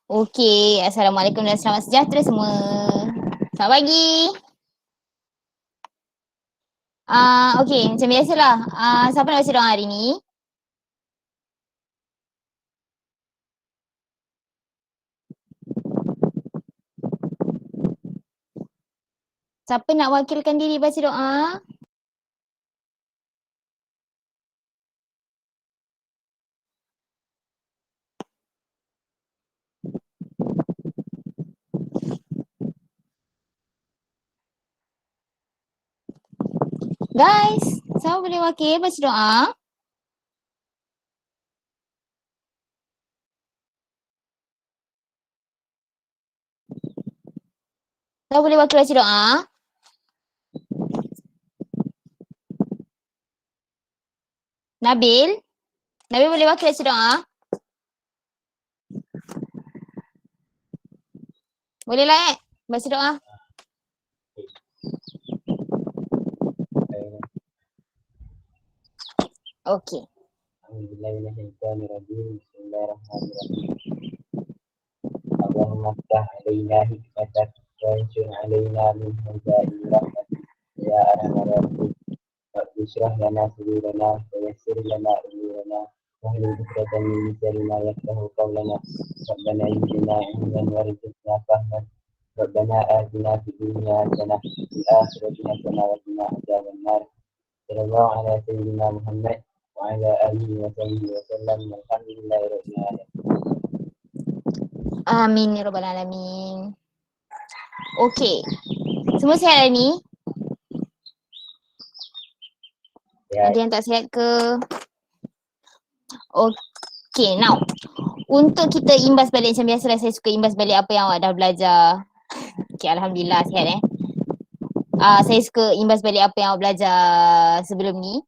Okey, Assalamualaikum dan selamat sejahtera semua. Selamat pagi. Okey, macam biasalah. Siapa nak baca doa hari ni? Siapa nak wakilkan diri baca doa? Guys, siapa boleh wakil baca doa? Siapa boleh wakil baca doa? Nabil? Nabil boleh wakil baca doa? Bolehlah baca doa. Okey. Bismillahirrahmanirrahim. Allahumma ftah alaina hikmatak wanshur alaina min hazaini rahmatik ya arhamar rahimin. Rabbi shrah lana sadrana wa yassir lana umurana wahlul 'uqdatam min lisanina yafqahu qawlana. Rabbana zidna ilman warzuqna fahman. Rabbana atina fid dunya hasanah wa fil akhirati hasanah wa qina adzabannar. Sallallahu ala sayyidina Muhammad wa ala alihi wa sahbihi wa sallam. Alhamdulillahi rabbil alamin. Amin ya rabbal alamin. Okey. Semua sihat hari ni? Ya, Ada yang tak sihat ke? Okay, now untuk kita imbas balik macam biasalah, saya suka imbas balik apa yang awak dah belajar. Okay, Alhamdulillah sihat saya suka imbas balik apa yang awak belajar sebelum ni.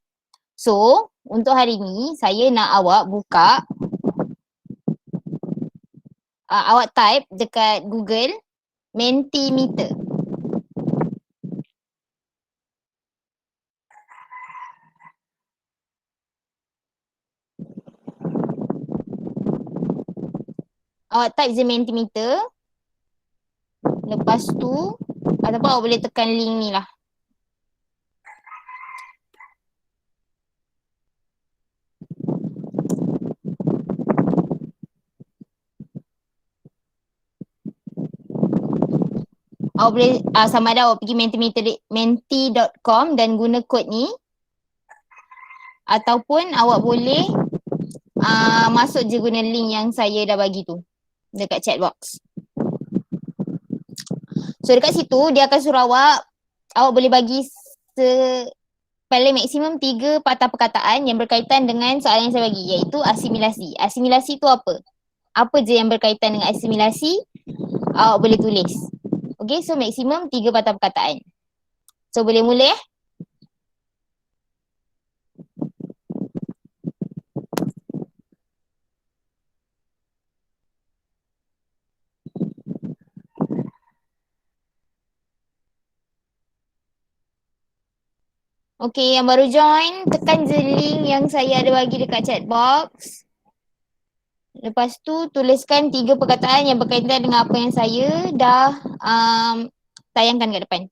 So, untuk hari ni saya nak awak buka awak type dekat Google Mentimeter. Awak type je Mentimeter. Lepas tu ataupun awak boleh tekan link ni lah. Awak boleh sama ada awak pergi menti.com dan guna kod ni, ataupun awak boleh masuk je guna link yang saya dah bagi tu dekat chat box. So dekat situ dia akan suruh awak boleh bagi paling maksimum 3 patah perkataan yang berkaitan dengan soalan yang saya bagi, iaitu asimilasi. Asimilasi tu apa? Apa je yang berkaitan dengan asimilasi awak boleh tulis. Okay, so maksimum 3 patah perkataan. So boleh mula . Okay, yang baru join, tekan je link yang saya ada bagi dekat chat box. Lepas tu tuliskan 3 perkataan yang berkaitan dengan apa yang saya dah tayangkan kat depan.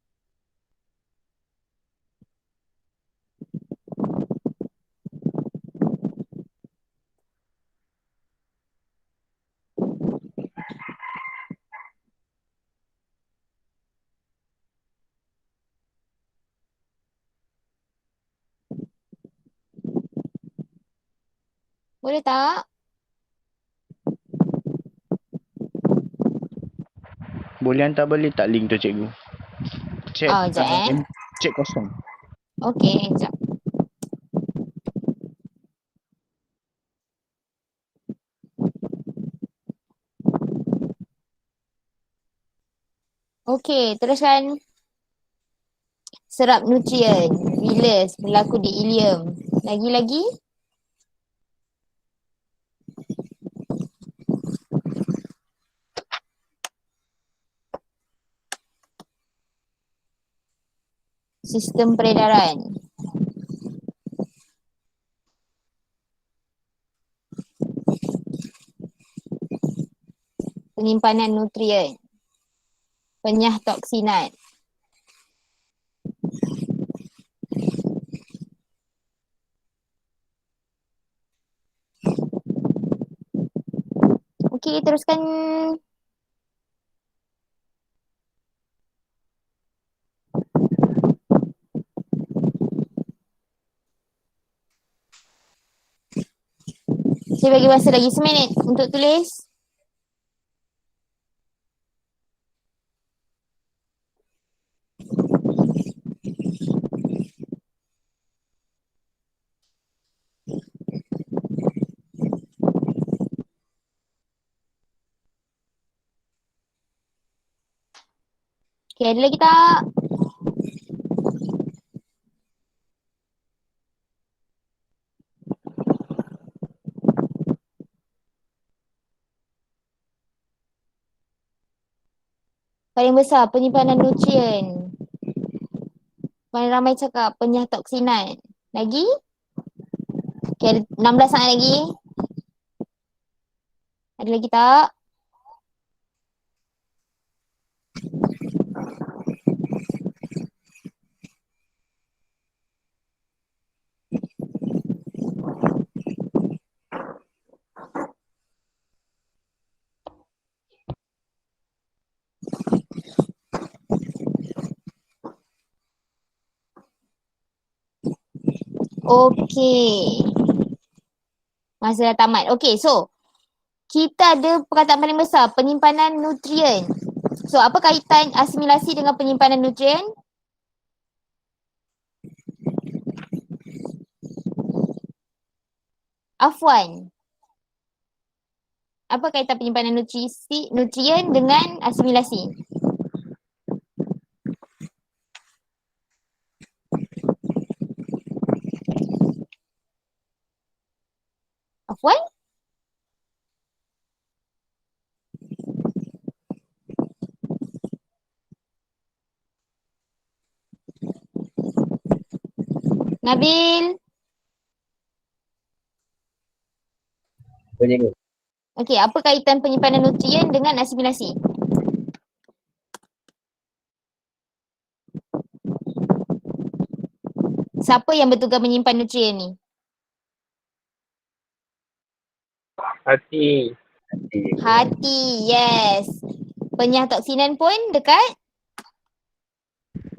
Boleh tak? Boleh hantar balik tak link tu cikgu? Chat, Sekejap chat kosong. Okay, sekejap. Okay, teruskan. Serap nutrien bila berlaku di ileum. Lagi-lagi. Sistem peredaran. penyimpanan nutrien, penyah toksinat. Okey, teruskan. Saya bagi masa lagi seminit untuk tulis. Okey, ada lagi tak? Paling besar penyimpanan nutrien. Paling ramai cakap penyah toksinat. Lagi? Okey, ada 16 saat lagi. Ada lagi tak? Okey. Masa dah tamat. Okey, so kita ada perkataan paling besar, penyimpanan nutrien. So, apa kaitan asimilasi dengan penyimpanan nutrien? Afwan. Apa kaitan penyimpanan nutrien dengan asimilasi? Afwan? Nabil? Apa cikgu? Okey, apa kaitan penyimpanan nutrien dengan asimilasi? Siapa yang bertugas menyimpan nutrien ni? Hati. Hati, yes. Penyah toksinan pun dekat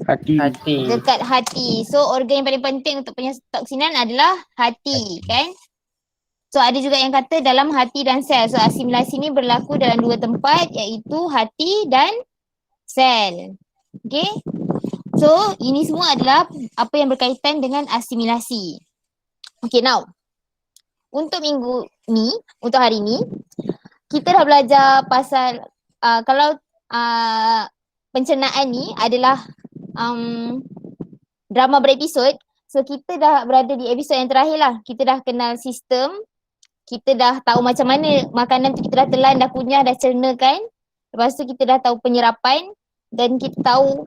Hati. dekat hati. So organ yang paling penting untuk penyah toksinan adalah hati, kan? So ada juga yang kata dalam hati dan sel. So asimilasi ni berlaku dalam dua tempat, iaitu hati dan sel. Okay? So ini semua adalah apa yang berkaitan dengan asimilasi. Okay, now untuk minggu ni, untuk hari ni, kita dah belajar pasal kalau pencernaan ni adalah drama berepisod. So kita dah berada di episod yang terakhir lah. Kita dah kenal sistem, kita dah tahu macam mana makanan tu kita dah telan, dah kunyah, dah cernakan. Lepas tu kita dah tahu penyerapan dan kita tahu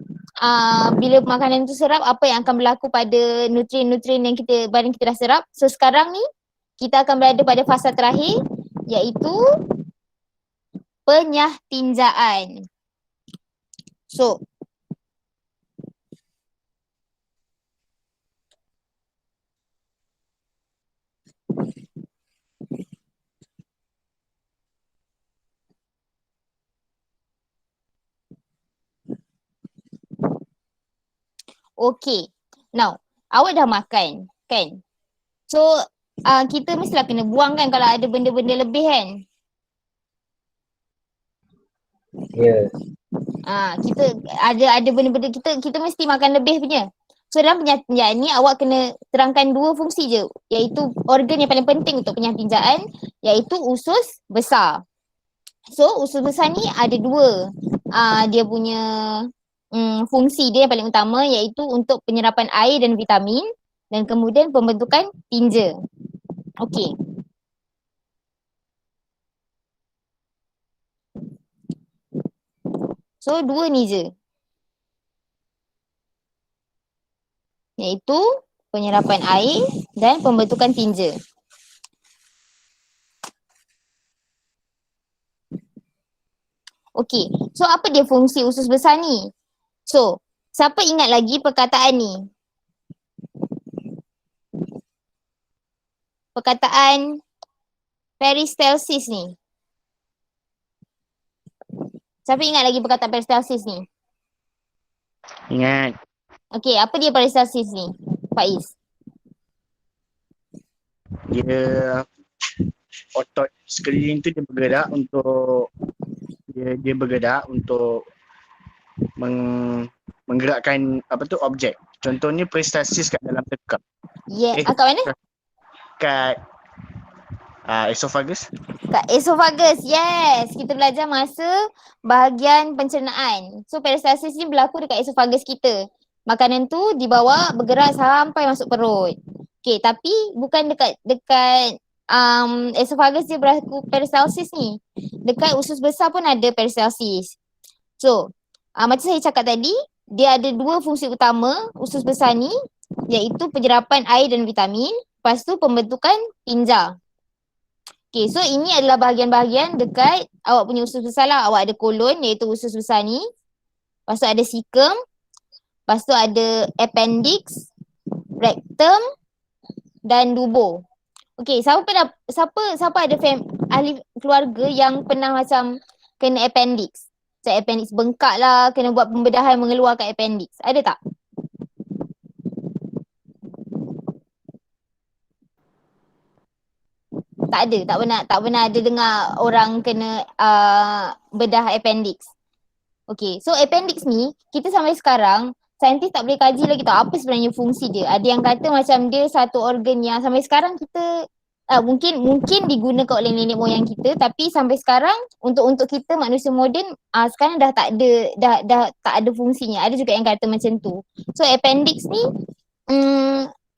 bila makanan tu serap, apa yang akan berlaku pada nutrien-nutrien yang badan kita dah serap. So sekarang ni kita akan berada pada fasa terakhir, iaitu penyah tinjaan. So okay, now awak dah makan kan? So kita mestilah kena buang kan kalau ada benda-benda lebih kan? Ya. Kita ada benda-benda kita mesti makan lebih punya. So dalam penyatinjaan ni awak kena terangkan dua fungsi je, iaitu organ yang paling penting untuk penyatinjaan, iaitu usus besar. So usus besar ni ada dua dia punya fungsi dia yang paling utama, iaitu untuk penyerapan air dan vitamin dan kemudian pembentukan tinja. Okey. So dua ni je, iaitu penyerapan air dan pembentukan tinja. Okey. So apa dia fungsi usus besar ni? So, siapa ingat lagi perkataan ni? Perkataan peristalsis ni. Siapa ingat lagi perkataan peristalsis ni? Ingat. Okey, apa dia peristalsis ni? Faiz. Dia otot sekeliling tu dia bergerak untuk dia bergerak untuk menggerakkan apa tu objek. Contohnya peristalsis kat dalam tekak. Yeah. Eh. Kat mana? Kat esophagus. Kat esophagus. Yes. Kita belajar masa bahagian pencernaan. So peristalsis ni berlaku dekat esophagus kita. Makanan tu dibawa bergerak sampai masuk perut. Okay, tapi bukan dekat esophagus dia berlaku peristalsis ni. Dekat usus besar pun ada peristalsis. So, macam saya cakap tadi, dia ada dua fungsi utama usus besar ni, iaitu penyerapan air dan vitamin, lepas tu pembentukan tinja. Okay, so ini adalah bahagian-bahagian dekat awak punya usus besar lah. Awak ada kolon iaitu usus besar ni, lepas tu ada cecum, lepas tu ada appendix, rectum dan dubur. Okay, siapa ada ahli keluarga yang pernah macam kena appendix? Macam appendix bengkak lah, kena buat pembedahan mengeluarkan appendix. Ada tak? Tak ada, tak pernah ada dengar orang kena bedah appendix. Okay, so appendix ni kita sampai sekarang saintis tak boleh kaji lagi tau apa sebenarnya fungsi dia. Ada yang kata macam dia satu organ yang sampai sekarang kita mungkin digunakan oleh nenek moyang kita, tapi sampai sekarang untuk kita manusia moden sekarang dah tak ada fungsinya. Ada juga yang kata macam tu. So appendix ni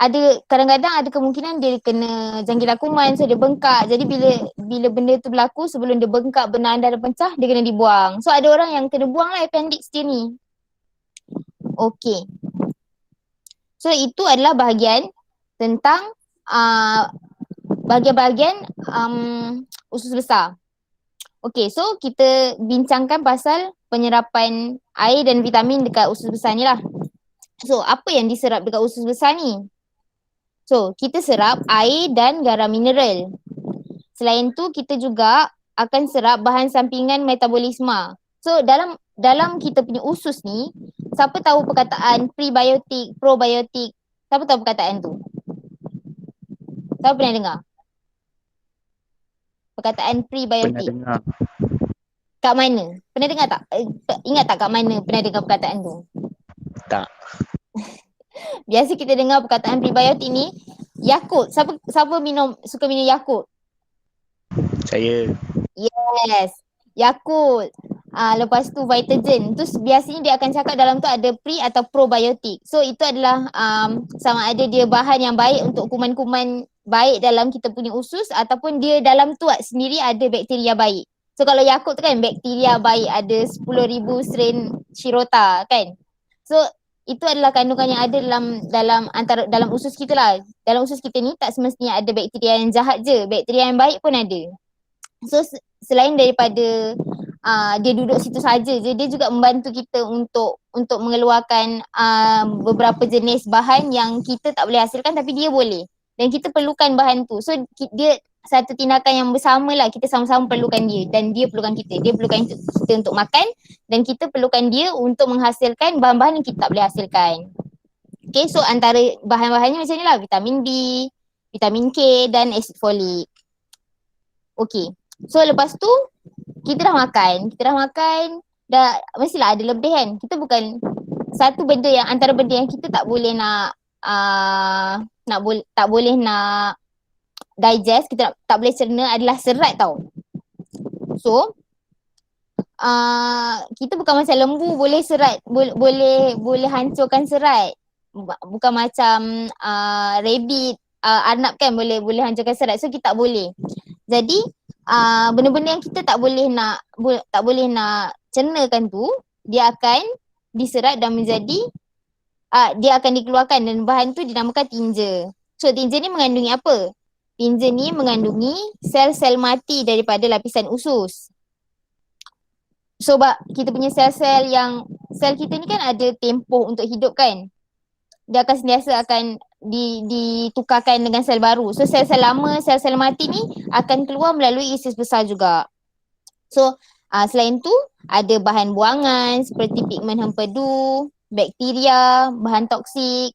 ada kadang-kadang ada kemungkinan dia kena jangkit lakuman, so dia bengkak. Jadi bila benda tu berlaku, sebelum dia bengkak benar darah pecah, dia kena dibuang. So ada orang yang kena buang lah appendix dia ni. Okay. So itu adalah bahagian tentang bahagian-bahagian usus besar. Okay, so kita bincangkan pasal penyerapan air dan vitamin dekat usus besar ni lah. So apa yang diserap dekat usus besar ni? So kita serap air dan garam mineral. Selain tu kita juga akan serap bahan sampingan metabolisme. So dalam kita punya usus ni, siapa tahu perkataan prebiotik, probiotik? Siapa tahu perkataan tu? Siapa pernah dengar? Perkataan prebiotik. Pernah dengar. Kat mana? Pernah dengar tak? Ingat tak kat mana pernah dengar perkataan tu? Tak. Biasa kita dengar perkataan prebiotik ni, Yakult. Siapa suka minum Yakult? Saya. Yes. Yakult. Lepas tu Vitagen. Tu biasanya dia akan cakap dalam tu ada pre atau probiotik. So itu adalah sama ada dia bahan yang baik untuk kuman-kuman baik dalam kita punya usus, ataupun dia dalam tu sendiri ada bakteria baik. So kalau Yakult tu kan bakteria baik, ada 10,000 strain Shirota kan. So itu adalah kandungan yang ada dalam usus kita lah. Dalam usus kita ni tak semestinya ada bakteria yang jahat je, bakteria yang baik pun ada. So selain daripada dia duduk situ saja je, dia juga membantu kita untuk mengeluarkan beberapa jenis bahan yang kita tak boleh hasilkan tapi dia boleh. Dan kita perlukan bahan tu. So dia satu tindakan yang bersama lah, kita sama-sama perlukan dia dan dia perlukan kita. Dia perlukan kita untuk makan dan kita perlukan dia untuk menghasilkan bahan-bahan yang kita tak boleh hasilkan. Okay, so antara bahan-bahannya macam ni lah, vitamin B, vitamin K dan asid folik. Okay, so lepas tu kita dah makan, dah mestilah ada lebih kan. Kita bukan satu benda yang antara benda yang kita tak boleh tak boleh nak digest, kita tak boleh cerna adalah serat tau. So kita bukan macam lembu boleh serat, boleh hancurkan serat. Bukan macam rabbit, arnab kan boleh hancurkan serat. So kita tak boleh. Jadi benda-benda yang kita tak boleh nak cernakan tu, dia akan diserap dan menjadi dia akan dikeluarkan dan bahan tu dinamakan tinja. So tinja ni mengandungi apa? Tinja ni mengandungi sel-sel mati daripada lapisan usus. kita punya sel-sel yang sel kita ni kan ada tempoh untuk hidup kan. Dia akan sentiasa akan ditukarkan dengan sel baru. So sel-sel lama, sel-sel mati ni akan keluar melalui usus besar juga. So selain tu ada bahan buangan seperti pigmen hempedu, bakteria, bahan toksik.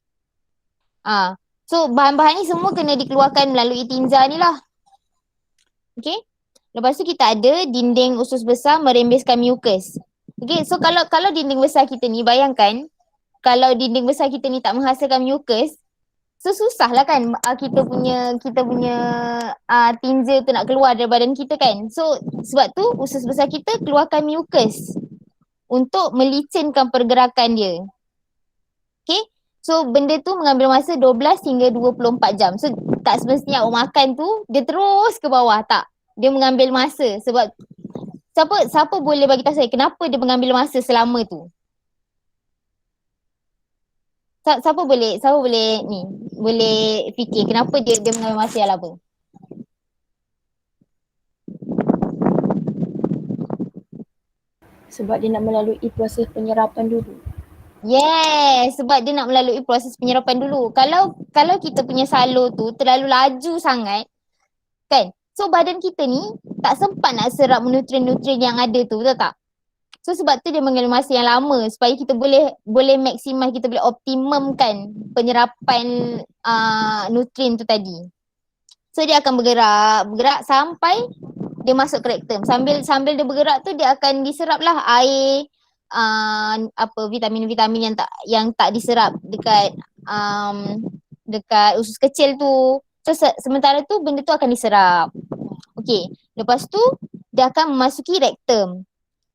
So bahan-bahan ni semua kena dikeluarkan melalui tinja ni lah. Okay. Lepas tu kita ada dinding usus besar merembeskan mukus. Okay, so kalau dinding besar kita ni, bayangkan kalau dinding besar kita ni tak menghasilkan mukus, so susah lah kan kita punya tinja tu nak keluar dari badan kita kan. So sebab tu usus besar kita keluarkan mukus untuk melicinkan pergerakan dia. Okay, so benda tu mengambil masa 12 hingga 24 jam. So tak semestinya awak makan tu dia terus ke bawah, tak. Dia mengambil masa sebab siapa boleh bagi tahu saya kenapa dia mengambil masa selama tu? Siapa boleh fikir kenapa dia mengambil masa yang lama? Sebab dia nak melalui proses penyerapan dulu. Yes, sebab dia nak melalui proses penyerapan dulu. Kalau kita punya salur tu terlalu laju sangat, kan? So badan kita ni tak sempat nak serap nutrien-nutrien yang ada tu, betul tak? So sebab tu dia mengambil masa yang lama supaya kita boleh maksimal, kita boleh optimumkan penyerapan nutrien tu tadi. So dia akan bergerak sampai dia masuk ke rektum. Sambil dia bergerak tu dia akan diserap lah air, vitamin-vitamin yang tak diserap dekat usus kecil tu. So sementara tu benda tu akan diserap. Okay, lepas tu dia akan memasuki rektum.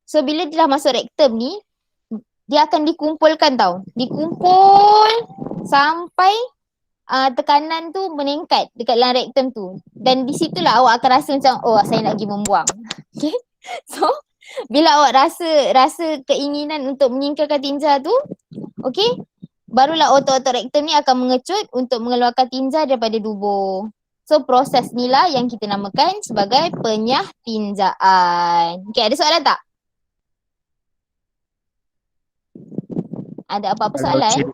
So bila dia dah masuk rektum ni, dia akan dikumpulkan tau. Dikumpul sampai tekanan tu meningkat dekat dalam rektum tu. Dan di situlah awak akan rasa macam, oh saya nak pergi membuang. Okay, so bila awak rasa keinginan untuk menyingkirkan tinja tu, okay, barulah otot-otot rektum ni akan mengecut untuk mengeluarkan tinja daripada dubur. So proses ni lah yang kita namakan sebagai penyah tinjaan. Okay, ada soalan tak? Ada apa-apa soalan?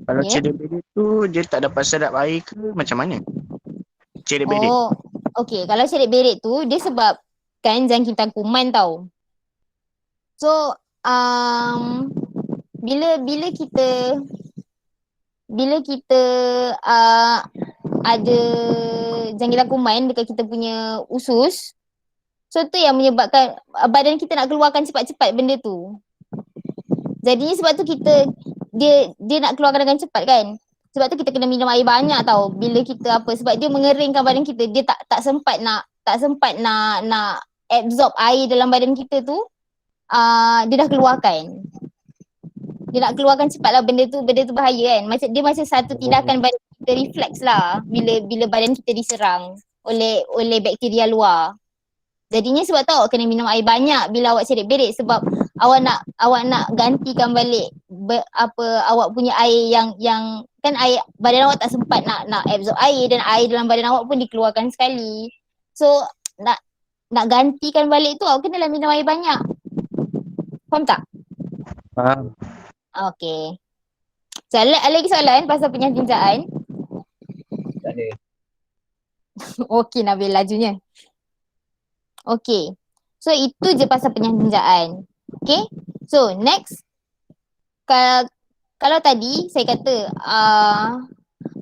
Kalau Ya. cerit berit tu dia tak dapat serap air ke macam mana? Cerit berit. Oh, okay. Kalau cerit berit tu dia sebabkan jangkitan kuman tau. So bila kita ada jangkitan kuman dekat kita punya usus, so tu yang menyebabkan badan kita nak keluarkan cepat-cepat benda tu. Jadinya sebab tu dia nak keluarkan dengan cepat kan. Sebab tu kita kena minum air banyak tau bila kita sebab dia mengeringkan badan kita. Dia tak sempat nak absorb air dalam badan kita tu. Dia dah keluarkan. Dia nak keluarkan cepat lah benda tu bahaya kan. Dia macam satu tindakan badan kita refleks lah bila badan kita diserang oleh bakteria luar. Jadinya sebab tu awak kena minum air banyak bila awak cerit berit, sebab awak nak gantikan balik awak punya air yang kan air badan awak tak sempat nak absorb air, dan air dalam badan awak pun dikeluarkan sekali. So nak gantikan balik tu awak kenalah minum air banyak. Faham tak? Faham. Okay. So ada lagi soalan pasal penyah tinjaan? Tak ada. Okey Nabil, lajunya. Okay. So itu je pasal penyah tinjaan. Okay. So next. Kalau tadi saya kata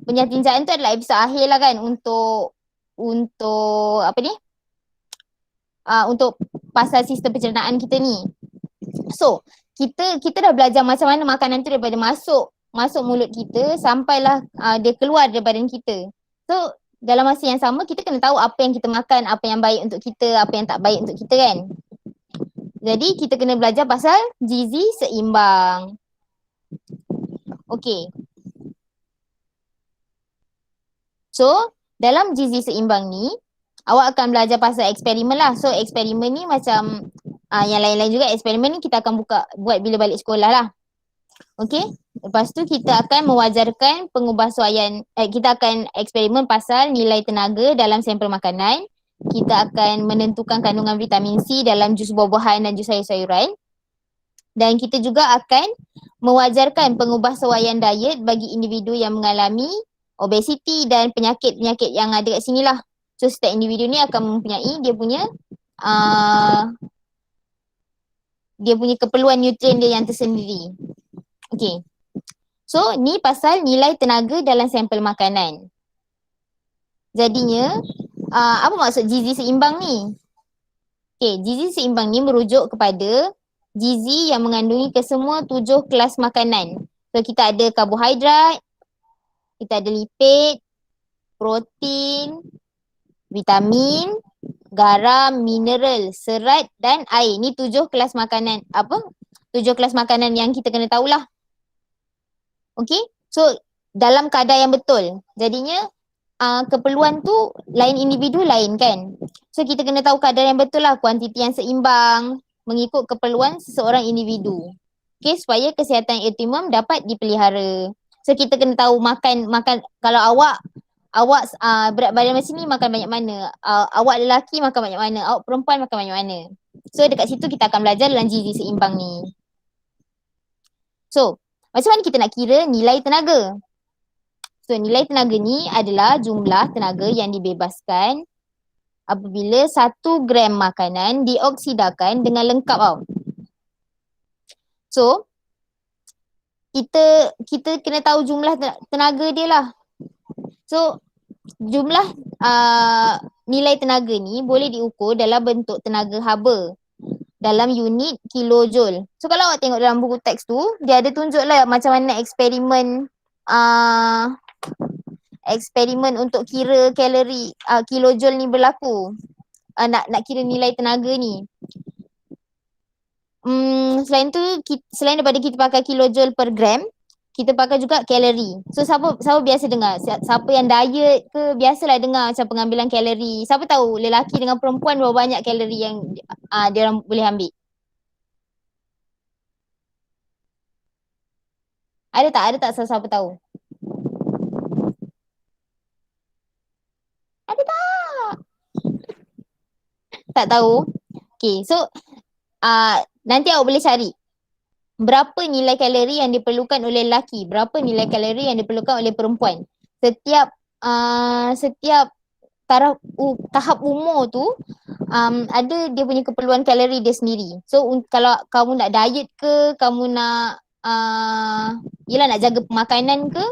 penyah tinjaan tu adalah episod akhir lah kan untuk apa ni? Untuk pasal sistem pencernaan kita ni. So kita dah belajar macam mana makanan tu daripada masuk mulut kita sampailah dia keluar dari badan kita. So dalam masa yang sama kita kena tahu apa yang kita makan, apa yang baik untuk kita, apa yang tak baik untuk kita kan. Jadi kita kena belajar pasal gizi seimbang. Okay. So dalam gizi seimbang ni awak akan belajar pasal eksperimen lah. So eksperimen ni macam yang lain-lain juga. Eksperimen ni kita akan buat bila balik sekolah lah. Okay. Lepas tu kita akan mewajarkan pengubahsuaian, kita akan eksperimen pasal nilai tenaga dalam sampel makanan kita akan menentukan kandungan vitamin C dalam jus buah-buahan dan jus sayur-sayuran. Dan kita juga akan mewajarkan pengubahsuaian diet bagi individu yang mengalami obesiti dan penyakit-penyakit yang ada kat sini lah. So setiap individu ni akan mempunyai dia punya keperluan nutrien dia yang tersendiri. Okay. So ni pasal nilai tenaga dalam sampel makanan. Jadinya apa maksud gizi seimbang ni? Okay, gizi seimbang ni merujuk kepada gizi yang mengandungi kesemua 7 kelas makanan. So kita ada karbohidrat, kita ada lipid, protein, vitamin, garam, mineral, serat dan air. Ni 7 kelas makanan. 7 kelas makanan yang kita kena tahulah. Okay, so dalam kadar yang betul. Jadinya keperluan tu lain individu lain kan. So kita kena tahu kadar yang betul lah, kuantiti yang seimbang mengikut keperluan seseorang individu. Okay, supaya kesihatan optimum dapat dipelihara. So kita kena tahu makan kalau awak berat badan macam ni makan banyak mana, awak lelaki makan banyak mana, awak perempuan makan banyak mana. So dekat situ kita akan belajar dalam gizi seimbang ni. So macam mana kita nak kira nilai tenaga? So nilai tenaga ni adalah jumlah tenaga yang dibebaskan apabila 1 gram makanan dioksidakan dengan lengkap tau. So kita kena tahu jumlah tenaga dia lah. So jumlah nilai tenaga ni boleh diukur dalam bentuk tenaga haba dalam unit kilojoule. So kalau awak tengok dalam buku teks tu, dia ada tunjuk lah macam mana eksperimen untuk kira kalori kilojoule ni berlaku. Nak kira nilai tenaga ni. Selain tu, selain daripada kita pakai kilojoule per gram, kita pakai juga kalori. So siapa biasa dengar? Siapa yang diet ke biasalah dengar macam pengambilan kalori. Siapa tahu lelaki dengan perempuan berapa banyak kalori yang dia orang boleh ambil? Ada tak siapa tahu? Ada tak? Tak tahu? Okay, so nanti awak boleh cari berapa nilai kalori yang diperlukan oleh lelaki, berapa nilai kalori yang diperlukan oleh perempuan. Setiap tahap umur tu ada dia punya keperluan kalori dia sendiri. So kalau kamu nak diet ke, kamu nak nak jaga pemakanan ke,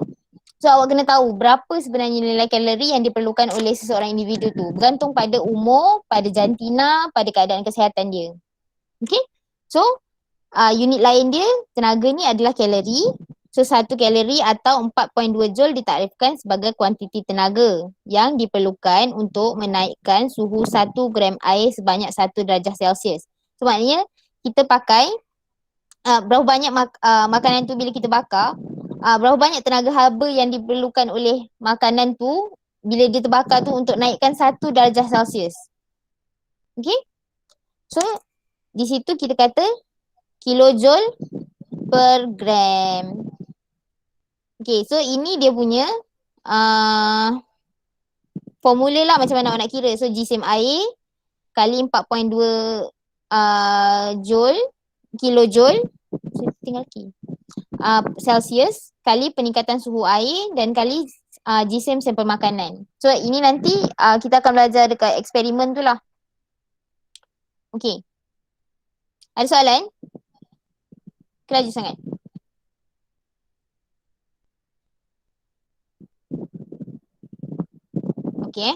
so awak kena tahu berapa sebenarnya nilai kalori yang diperlukan oleh seseorang individu tu. Bergantung pada umur, pada jantina, pada keadaan kesihatan dia. Okay? So unit lain dia, tenaga ni adalah kalori. So 1 kalori atau 4.2 joule ditakdirkan sebagai kuantiti tenaga yang diperlukan untuk menaikkan suhu 1 gram air sebanyak 1 darjah Celsius. So maknanya kita pakai berapa banyak makanan tu bila kita bakar, berapa banyak tenaga haba yang diperlukan oleh makanan tu bila dia terbakar tu untuk naikkan 1 darjah Celsius. Okay? So di situ kita kata kilojoule per gram. Okay, so ini dia punya formula lah macam mana awak nak kira. So jisim air kali 4.2 kilojoule Celsius kali peningkatan suhu air dan kali jisim sampel makanan. So ini nanti kita akan belajar dekat eksperimen tu lah. Okay. Ada soalan? Kelaju sangat. Okay.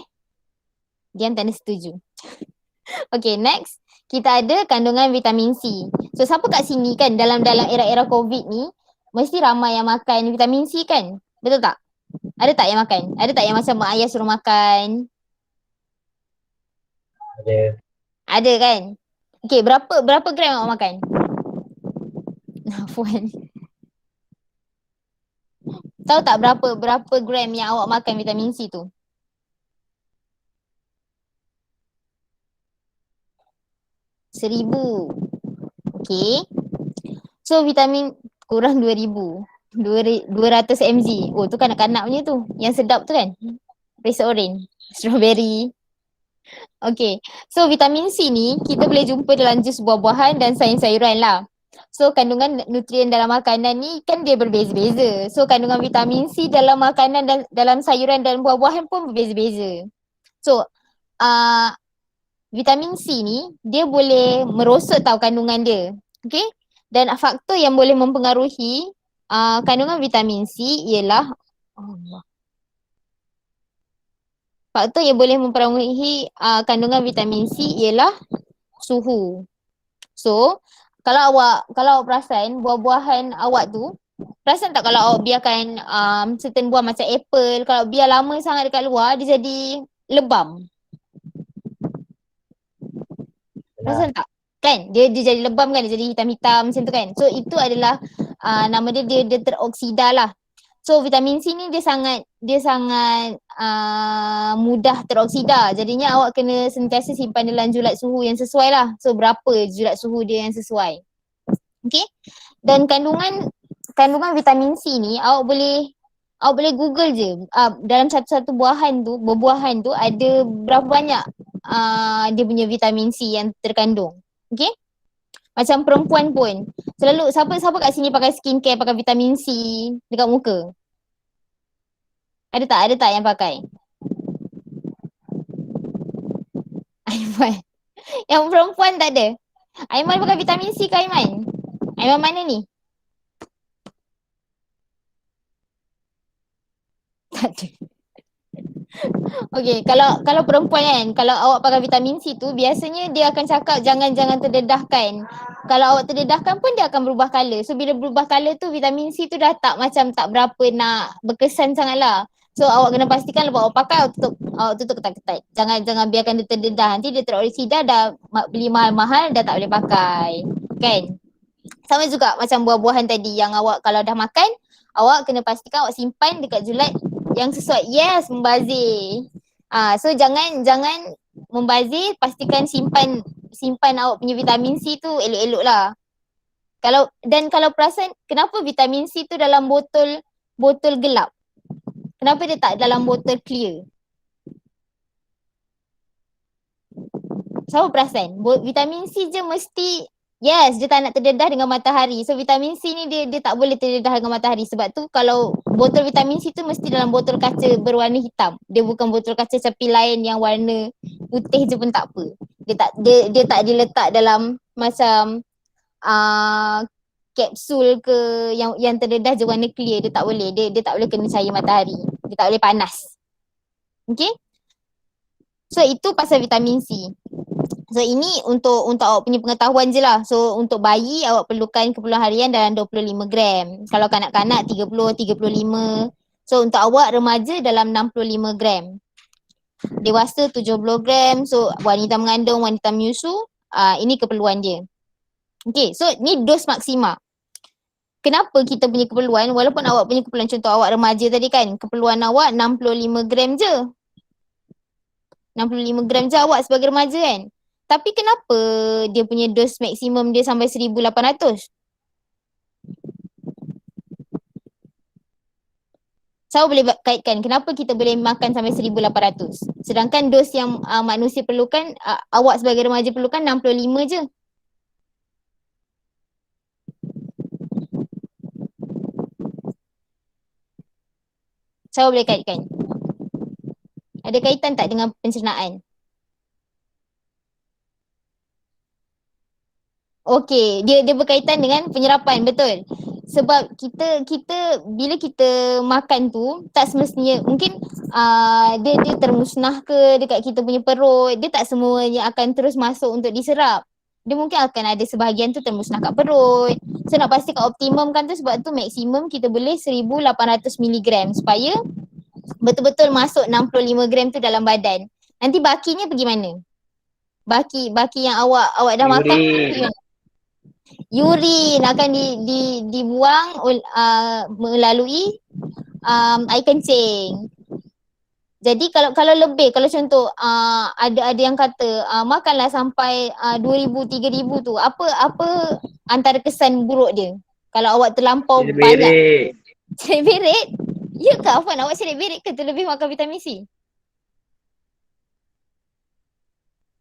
Diam tanda setuju. Okay, next. Kita ada kandungan vitamin C. So siapa kat sini kan dalam era-era COVID ni mesti ramai yang makan vitamin C kan? Betul tak? Ada tak yang makan? Ada tak yang macam mak ayah suruh makan? Ada. Ada kan? Okay, berapa gram awak makan? Puan. Tahu tak berapa gram yang awak makan vitamin C tu? 1,000. Okay. So vitamin kurang 2,000. 200 mg. Oh tu kanak-kanak punya tu. Yang sedap tu kan? Rasa orange. Strawberry. Okay. So vitamin C ni kita boleh jumpa dalam jus buah-buahan dan sayur-sayuran lah. So kandungan nutrien dalam makanan ni kan dia berbeza-beza. So kandungan vitamin C dalam makanan dan dalam sayuran dan buah-buahan pun berbeza-beza. So vitamin C ni dia boleh merosot tau kandungan dia. Okay. Dan faktor yang boleh mempengaruhi kandungan vitamin C ialah faktor yang boleh mempengaruhi kandungan vitamin C ialah suhu. So, kalau awak perasan buah-buahan awak tu, perasan tak kalau awak biarkan certain buah macam apple, kalau biar lama sangat dekat luar, dia jadi lebam. Perasan tak? Kan? Dia jadi lebam kan, dia jadi hitam-hitam macam tu kan. So, itu adalah nama dia teroksida lah. So vitamin C ni dia sangat mudah teroksida. Jadinya awak kena sentiasa simpan dalam julat suhu yang sesuai lah. So berapa julat suhu dia yang sesuai. Okay. Dan kandungan vitamin C ni awak boleh google je. Dalam satu-satu buahan tu ada berapa banyak dia punya vitamin C yang terkandung. Okay. Macam perempuan pun selalu siapa kat sini pakai skincare pakai vitamin C dekat muka? Ada tak yang pakai? Aiman. Yang perempuan tak ada. Aiman pakai vitamin C ke Aiman? Aiman mana ni? Tak ada. Okay, kalau perempuan kan, kalau awak pakai vitamin C tu biasanya dia akan cakap jangan terdedahkan. Kalau awak terdedahkan pun dia akan berubah colour. So bila berubah colour tu vitamin C tu dah tak berapa nak berkesan sangat lah. So awak kena pastikan lepas awak pakai awak tutup ketat-ketat. Jangan biarkan dia terdedah. Nanti dia teroksida dah beli mahal-mahal dah tak boleh pakai. Kan? Sama juga macam buah-buahan tadi yang awak kalau dah makan, awak kena pastikan awak simpan dekat julat yang sesuai. Yes, membazir. So jangan membazir, pastikan simpan awak punya vitamin C tu elok-elok lah. Kalau perasan kenapa vitamin C tu dalam botol gelap? Kenapa dia tak dalam botol clear? Siapa perasan? Vitamin C je mesti dia tak nak terdedah dengan matahari. So vitamin C ni dia tak boleh terdedah dengan matahari. Sebab tu kalau botol vitamin C tu mesti dalam botol kaca berwarna hitam. Dia bukan botol kaca capi lain yang warna putih je pun tak apa. Dia tak diletak dalam macam kapsul ke yang terdedah je warna clear. Dia tak boleh. Dia tak boleh kena cahaya matahari. Dia tak boleh panas. Okay? So itu pasal vitamin C. So ini untuk awak punya pengetahuan je lah. So untuk bayi awak perlukan keperluan harian dalam 25 gram. Kalau kanak-kanak 35. So untuk awak remaja dalam 65 gram. Dewasa 70 gram. So wanita mengandung, wanita menyusu, ini keperluan dia. Okay, so ni dos maksima. Kenapa kita punya keperluan, walaupun awak punya keperluan, contoh awak remaja tadi kan, keperluan awak 65 gram je. 65 gram je awak sebagai remaja kan. Tapi kenapa dia punya dos maksimum dia sampai 1,800? Saya boleh kaitkan kenapa kita boleh makan sampai 1,800. Sedangkan dos yang manusia perlukan, awak sebagai remaja perlukan 65 je. Saya boleh kaitkan. Ada kaitan tak dengan pencernaan? Okey, dia berkaitan dengan penyerapan, betul. Sebab kita bila kita makan tu tak semestinya mungkin dia termusnah ke dekat kita punya perut, dia tak semuanya akan terus masuk untuk diserap. Dia mungkin akan ada sebahagian tu termusnah kat perut. So nak pastikan optimum kan tu, sebab tu maksimum kita boleh 1,800 mg supaya betul-betul masuk 65 gram tu dalam badan. Nanti bakinya pergi mana? Baki yang awak dah makan pergi mana? Urin akan dibuang melalui air kencing. Jadi kalau lebih, kalau contoh ada yang kata makanlah sampai 2,000-3,000 tu, apa antara kesan buruk dia? Kalau awak terlampau banyak. Cerit berit? Ya ke Afwan, awak cerit berit ke terlebih makan vitamin C?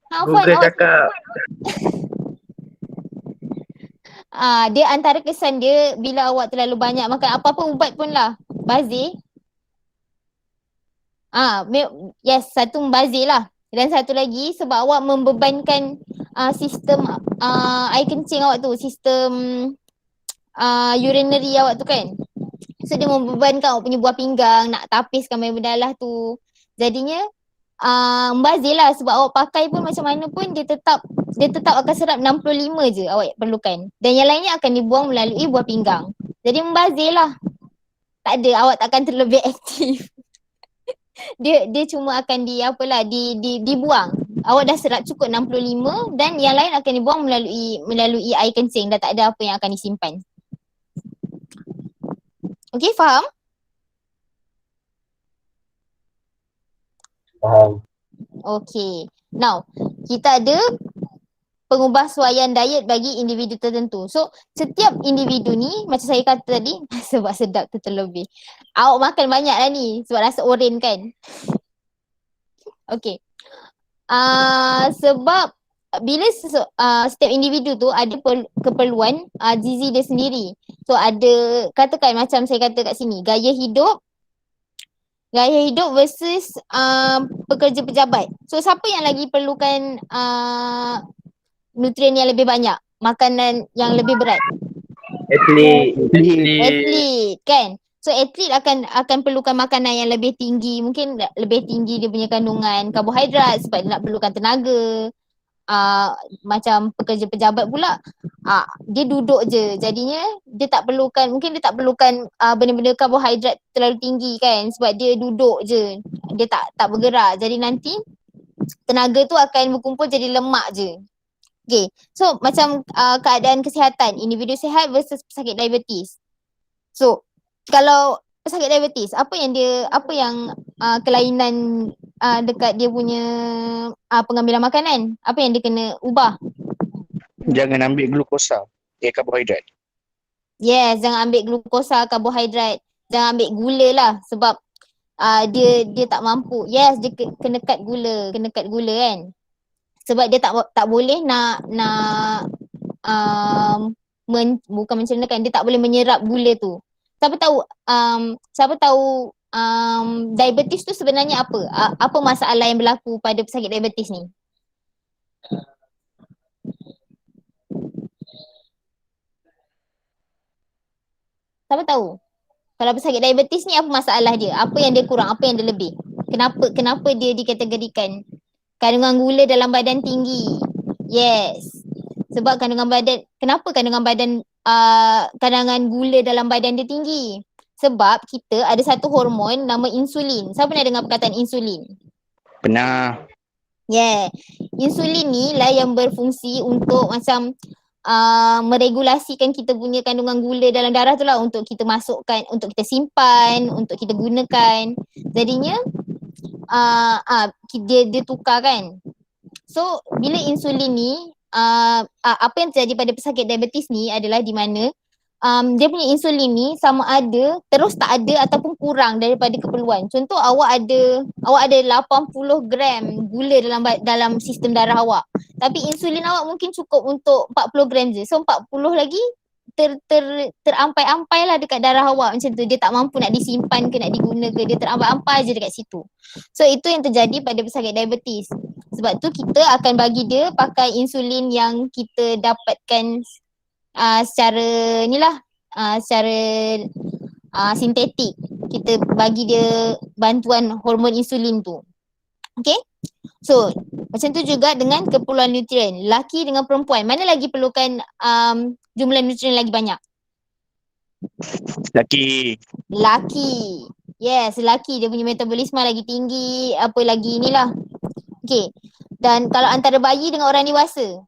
Afwan, Google awak cakap. dia antara kesan dia bila awak terlalu banyak makan apa-apa ubat pun lah. Bazir. Yes, satu membazir lah. Dan satu lagi sebab awak membebankan sistem air kencing awak tu, sistem urinary awak tu kan. So dia membebankan awak punya buah pinggang, nak tapiskan air berdalah tu. Jadinya membazir lah sebab awak pakai pun macam mana pun dia tetap akan serap 65 je awak perlukan. Dan yang lainnya akan dibuang melalui buah pinggang. Jadi membazir lah. Tak ada, awak takkan terlebih aktif. dia cuma akan dibuang. Awak dah serap cukup 65 dan yang lain akan dibuang melalui air kencing. Dah tak ada apa yang akan disimpan. Okey, faham? Faham. Okey. Now, kita ada pengubahsuaian diet bagi individu tertentu. So, setiap individu ni macam saya kata tadi, sebab sedap tu terlebih. Awak makan banyak lah ni sebab rasa oren kan. Okey. Sebab bila setiap individu tu ada keperluan gizi dia sendiri. So ada, katakan macam saya kata kat sini, gaya hidup versus pekerja pejabat. So siapa yang lagi perlukan nutrien yang lebih banyak, makanan yang lebih berat? Atlet kan. So atlet akan perlukan makanan yang lebih tinggi, mungkin lebih tinggi dia punya kandungan karbohidrat sebab dia nak perlukan tenaga. Macam pekerja pejabat pula dia duduk je, jadinya dia tak perlukan benda-benda karbohidrat terlalu tinggi kan sebab dia duduk je, dia tak bergerak, jadi nanti tenaga tu akan berkumpul jadi lemak je. Okay, so macam keadaan kesihatan individu sihat versus pesakit diabetes. So kalau pesakit diabetes, apa yang kelainan dekat dia punya pengambilan makanan? Apa yang dia kena ubah? Jangan ambil glukosa, karbohidrat. Yes, jangan ambil glukosa, karbohidrat. Jangan ambil gula lah sebab dia tak mampu. Yes, dia kena cut gula kan. Sebab dia tak boleh bukan mencernakan, dia tak boleh menyerap gula tu. Siapa tahu diabetes tu sebenarnya apa? Apa masalah yang berlaku pada pesakit diabetes ni? Siapa tahu? Kalau pesakit diabetes ni apa masalah dia? Apa yang dia kurang? Apa yang dia lebih? Kenapa dia dikategorikan kandungan gula dalam badan tinggi? Yes. Sebab kenapa kandungan gula dalam badan dia tinggi? Sebab kita ada satu hormon nama insulin. Siapa pernah dengar perkataan insulin? Pernah. Yeah. Insulin ni lah yang berfungsi untuk macam meregulasikan kita punya kandungan gula dalam darah tu lah, untuk kita masukkan, untuk kita simpan, untuk kita gunakan. Jadinya dia tukar kan. So bila insulin ni apa yang terjadi pada pesakit diabetes ni adalah di mana dia punya insulin ni sama ada terus tak ada ataupun kurang daripada keperluan. Contoh awak ada 80 gram gula dalam sistem darah awak. Tapi insulin awak mungkin cukup untuk 40 gram je. So 40 lagi terampai-ampai lah dekat darah awak macam tu. Dia tak mampu nak disimpan ke nak diguna ke. Dia terampai-ampai je dekat situ. So itu yang terjadi pada pesakit diabetes. Sebab tu kita akan bagi dia pakai insulin yang kita dapatkan secara sintetik. Kita bagi dia bantuan hormon insulin tu. Okay. So macam tu juga dengan keperluan nutrien. Lelaki dengan perempuan, mana lagi perlukan jumlah nutrien lagi banyak? Lelaki. Yes, lelaki dia punya metabolisme lagi tinggi, apa lagi inilah. Okay. Dan kalau antara bayi dengan orang dewasa,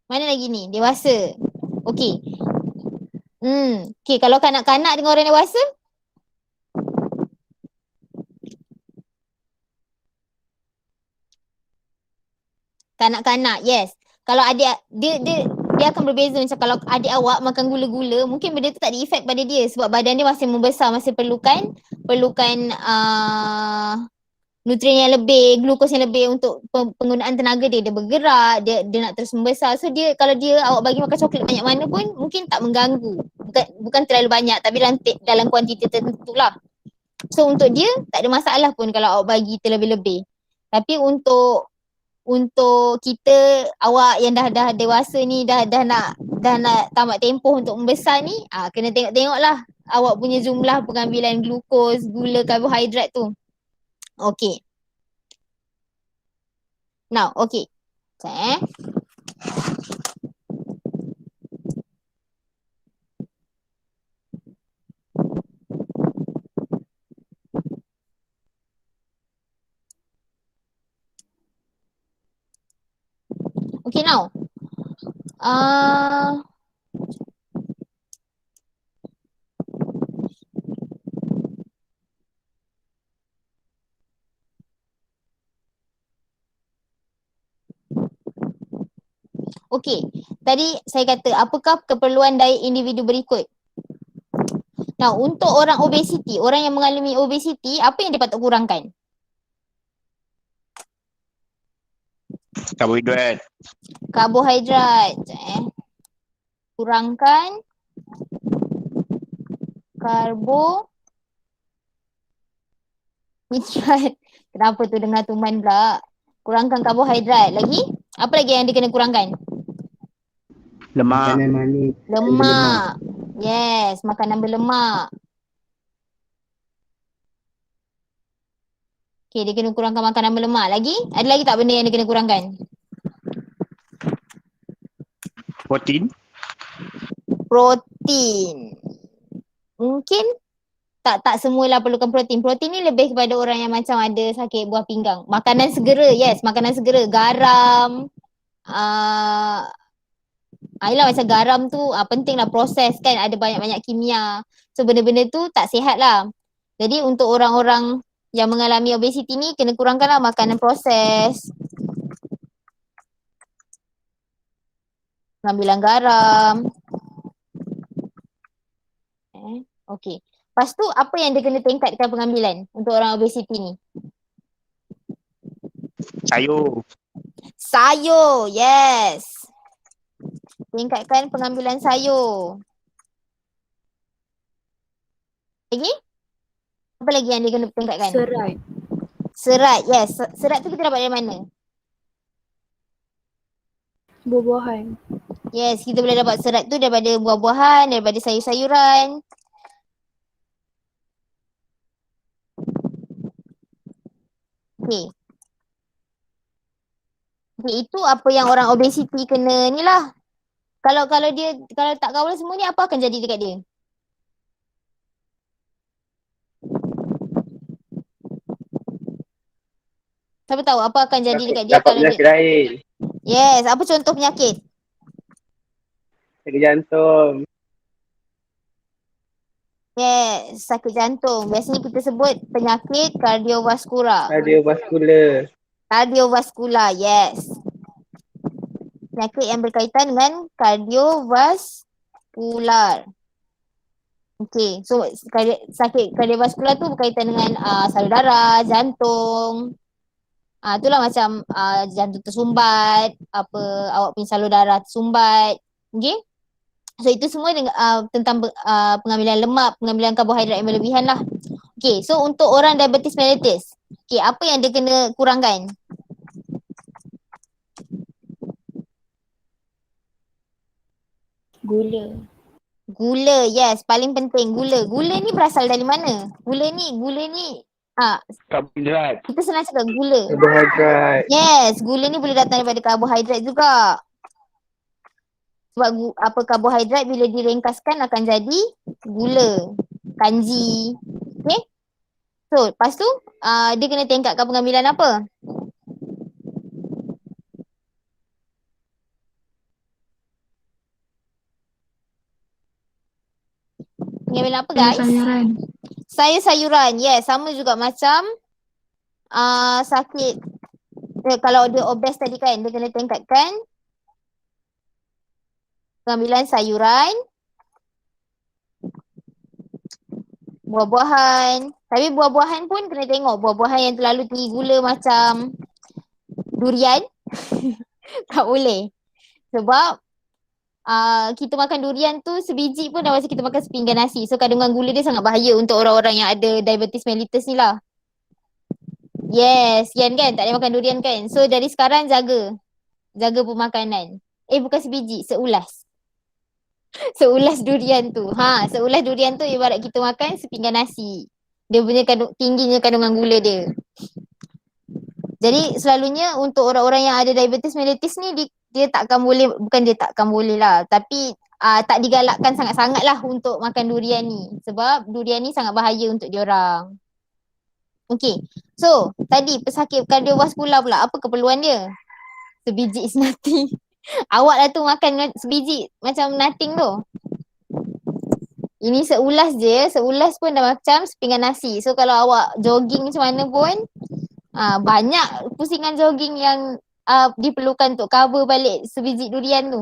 mana lagi ni? Dewasa. Okay. Okay, kalau kanak-kanak dengan orang dewasa? Kanak-kanak, yes. Kalau adik, dia akan berbeza. Macam kalau adik awak makan gula-gula, mungkin benda tu tak ada efek pada dia sebab badan dia masih membesar, masih perlukan nutrien yang lebih, glukos yang lebih untuk penggunaan tenaga dia. Dia bergerak, dia nak terus membesar. So dia, kalau dia awak bagi makan coklat banyak mana pun mungkin tak mengganggu. Bukan terlalu banyak tapi dalam kuantiti tertentu lah. So untuk dia tak ada masalah pun kalau awak bagi terlebih-lebih. Tapi untuk kita, awak yang dah dewasa ni, dah nak tamat tempoh untuk membesar ni, kena tengok lah awak punya jumlah pengambilan glukos, gula, karbohidrat tu. Okay. Now, okay. Sekejap Okay, now. Okay, tadi saya kata apakah keperluan diet individu berikut? Now, untuk orang obesiti, orang yang mengalami obesiti, apa yang dia patut kurangkan? Karbohidrat. Karbohidrat. Kurangkan karbohidrat. Kenapa tu dengar tuman pula? Kurangkan karbohidrat. Lagi? Apa lagi yang dia kena kurangkan? Lemak. Makanan manis. Lemak. Yes, makanan berlemak. Okay, dia kena kurangkan makanan berlemak. Lagi? Ada lagi tak benda yang dia kena kurangkan? Protein. Protein. Mungkin tak semualah perlukan protein. Protein ni lebih kepada orang yang macam ada sakit buah pinggang. Makanan segera, yes, makanan segera. Garam. Yelah macam garam tu penting lah, proses kan, ada banyak-banyak kimia. So benda-benda tu tak sihat lah. Jadi untuk orang-orang yang mengalami obesiti ni kena kurangkan lah makanan proses. Pengambilan garam. Okay. Lepas tu apa yang dia kena tingkatkan pengambilan untuk orang obesiti ni? Sayur. Sayur, yes. Tingkatkan pengambilan sayur. Lagi? Apa lagi yang dia kena tingkatkan? Serat. Serat, yes. Serat tu kita dapat dari mana? Buah-buahan. Yes, kita boleh dapat serat tu daripada buah-buahan, daripada sayur-sayuran. Okay. Okay, itu apa yang orang obesiti kena ni lah. Kalau tak kawal semua ni, apa akan jadi dekat dia? Siapa tahu apa akan jadi dekat dia Dapat kalau penyakit dia... lain. Yes, apa contoh penyakit? Sakit jantung. Yes, sakit jantung. Biasanya kita sebut penyakit kardiovaskular. Kardiovaskular. Kardiovaskular, yes. Penyakit yang berkaitan dengan kardiovaskular. Okay, so sakit kardiovaskular tu berkaitan dengan salur darah, jantung. Itulah macam jantung tersumbat, awak punya salur darah tersumbat. Okay. So itu semua tentang pengambilan lemak, pengambilan karbohidrat yang berlebihan lah. Okay, so untuk orang diabetes mellitus, okay, apa yang dia kena kurangkan? Gula. Gula, yes, paling penting gula. Gula ni berasal dari mana? Gula ni Karbohidrat. kita senang cakap gula. Karbohidrat. Yes, gula ni boleh datang daripada karbohidrat juga. Sebab karbohidrat bila diringkaskan akan jadi gula, kanji. Okay. So, lepas tu dia kena tingkatkan pengambilan apa? Pengambilan apa guys? Sayuran. Sayur-sayuran, yes, sama juga macam sakit. Kalau dia obes tadi kan, dia kena tingkatkan pengambilan sayuran. Buah-buahan. Tapi buah-buahan pun kena tengok. Buah-buahan yang terlalu tinggi gula macam durian tak boleh. Sebab kita makan durian tu sebiji pun dah macam kita makan sepinggan nasi. So kandungan gula dia sangat bahaya untuk orang-orang yang ada diabetes mellitus ni lah. Yes, Yan kan? Tak boleh makan durian kan? So dari sekarang jaga. Jaga pemakanan. Bukan sebiji, seulas. Seulas durian tu. Seulas durian tu ibarat kita makan sepinggan nasi. Dia punya tingginya kandungan gula dia. Jadi selalunya untuk orang-orang yang ada diabetes mellitus ni dia takkan boleh, bukan dia takkan boleh lah, tapi tak digalakkan sangat-sangat lah untuk makan durian ni. Sebab durian ni sangat bahaya untuk diorang. Okay, so tadi pesakit kardiovaskular pula, apa keperluan dia? Sebiji is nothing. Awak lah tu makan sebiji macam nothing tu. Ini seulas je, seulas pun dah macam sepinggan nasi. So kalau awak jogging macam mana pun, banyak pusingan jogging yang diperlukan untuk cover balik sebiji durian tu.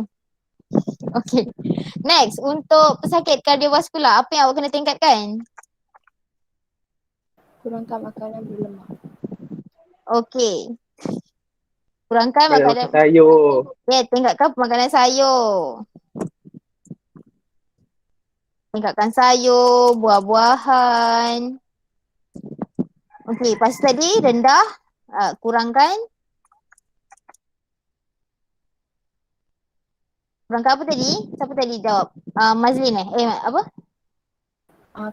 Okay. Next, untuk pesakit kardiovaskular, apa yang awak kena tingkatkan? Kurangkan makanan berlemak. Okay. Kurangkan Makan makanan. sayur. Tingkatkan makanan sayur. Tingkatkan sayur, buah-buahan. Okay, lepas tadi rendah, kurangkan. Kurangkan apa tadi? Siapa tadi jawab? Mazlin apa?